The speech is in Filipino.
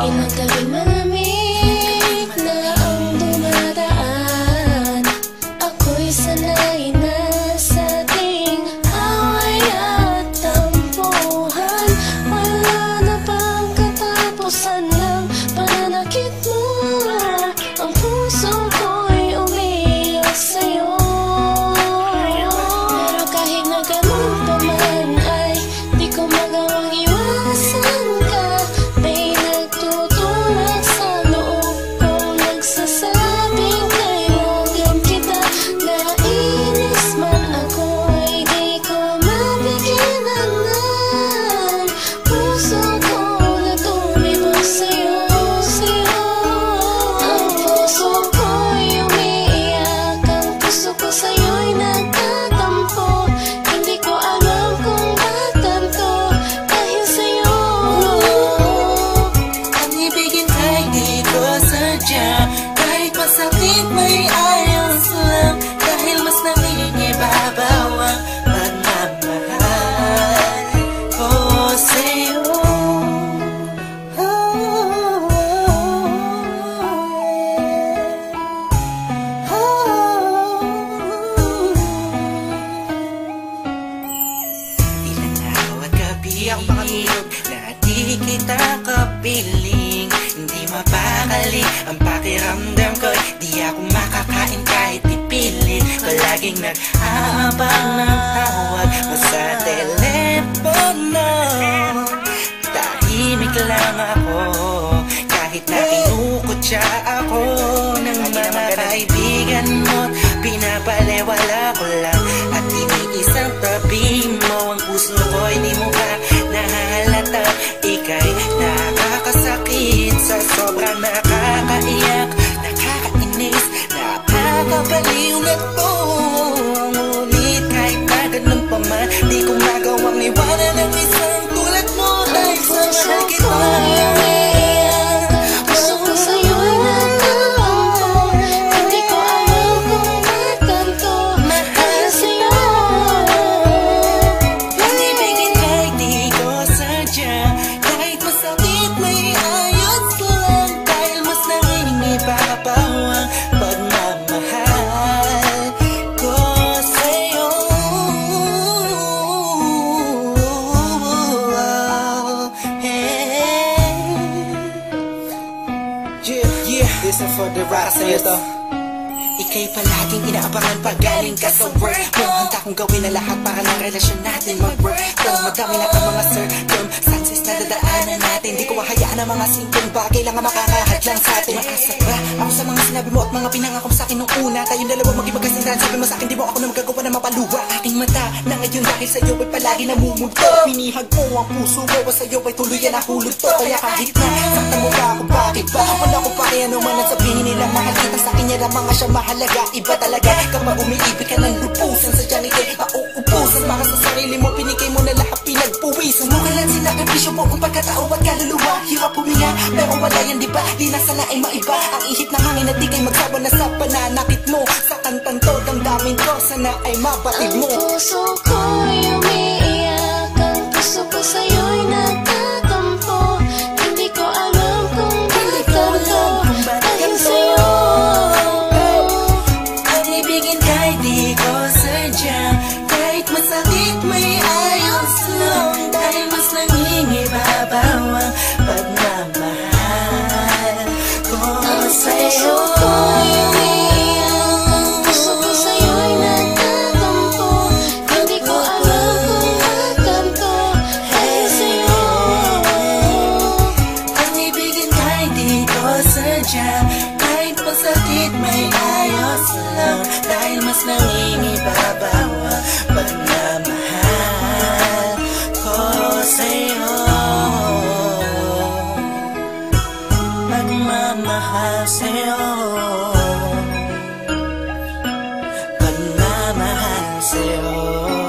Inagaling malamig na ang dumadaan. Ako'y sanay na sa ating away at tampuhan. Wala na bang katapusan ng pananakit mo? Ang puso ko'y umiiyak sa'yo. Pero kahit na ganun pa man ay di ko magawang iwasan ka. May nagtutulak sa loob ko, nagsasabing kailangan kita. Nainis man ako'y di ko mapigilan. Puso ko na tumibok sa'yo, sa'yo. Ang puso ko'y umiiyak, ang puso ko sa'yo'y nagtatampo. Hindi ko alam kung ba't ganito, dahil sa'yo. Ang ibigin ay di ko sadya, kahit masakit may ayos lang. Dahil mas nangingibabaw ang pagmamahal ko sa'yo. Ilang araw at gabi ang makamilog na di kita kapiling. Hindi mapakali ang pakiramdam ko, di ako makakain kahit ipilit. Palaging nag-aabang ng tawag mo sa telepono. Tahimik lang ako kahit na kinukutya ako ng mga kaibigan mo. Pinapalewala ko lang at iniisang tabi mo. Ang puso ko'y di mo pa nahalata. Ika'y nakakasakit sa sobrang nakakaiyak, nakakainis, nakakabaliw na to. Ngunit kahit na ganun pa man, di ko magawang iwanan ang isang tulad mo. Dahil sa mahal kita. Puso ko sa'yo'y nagtatampo. Hindi ko alam kung ba't ganito, dahil sa'yo. Ang ibigin ay di ko sadya, kahit masakit may ayos lang. Dahil mas nangingibabaw ang pagmamahal ko sa'yo. Yeah, this is for the rest. Sa'yo to. Ika'y palaging inaabangan pag galing ka sa work mo. Handa kong gawin na lahat para ng relasyon natin mag-work. Pero madami na ang mga circumstances na dadaanan natin. Di ko hahayaan ang mga simpleng bagay lang ang makakahadlang sa atin. Makasaba ako sa mga sinabi mo at mga pinangako sa akin nung una. Tayong dalawa maging magkasintahan. Sabi mo sa akin, di mo ako na magagawa na mapaluwa. Aking mata na ngayon dahil sa'yo ay palagi namumulto. Pinihag mo ang puso mo at sa'yo ay tuluyan na hulot to. Kaya kahit na saktan mo ba ako, bakit ba? Wala ko pa kaya naman ang sabihin nila. Mahal kita sa akin, yan ang mga siya mahalaga. Iba talaga kapag umiibig ka ng lupusan. Sadyang ika'y mauubusan. Para sa sarili mo, pinigay mo na lahat, pinagpuwisan mo. Kailan sinakripisyo mo ang pagkatao at kaluluwa. Hirap huminga, pero wala yan diba? Di na sana ay maiba ang ihip ng hangin at di kay magsawa na sa pananakit mo. Sa kantang to, damdamin ko, sana ay mabatid mo. Ang puso ko'y umiiyak, ang puso ko sa'yo'y nagtatampo. Hindi ko alam kung ba't ganito, dahil sa'yo. Ang ibigin kahit di ko sadya, kahit masakit may ayos lang. Dahil mas nangingibabaw ang pagmamahal ko sa'yo. Puso ko sa'yo'y nagtatampo. Hindi ko alam kung ba't ganito, dahil sa'yo. Ang ibigin kahit di ko sadya, kahit masakit may ayos lang. Dahil mas nangingibabaw ang pagmamahal ko sa'yo. Pagmamahal sa'yo. Pagmamahal sa'yo.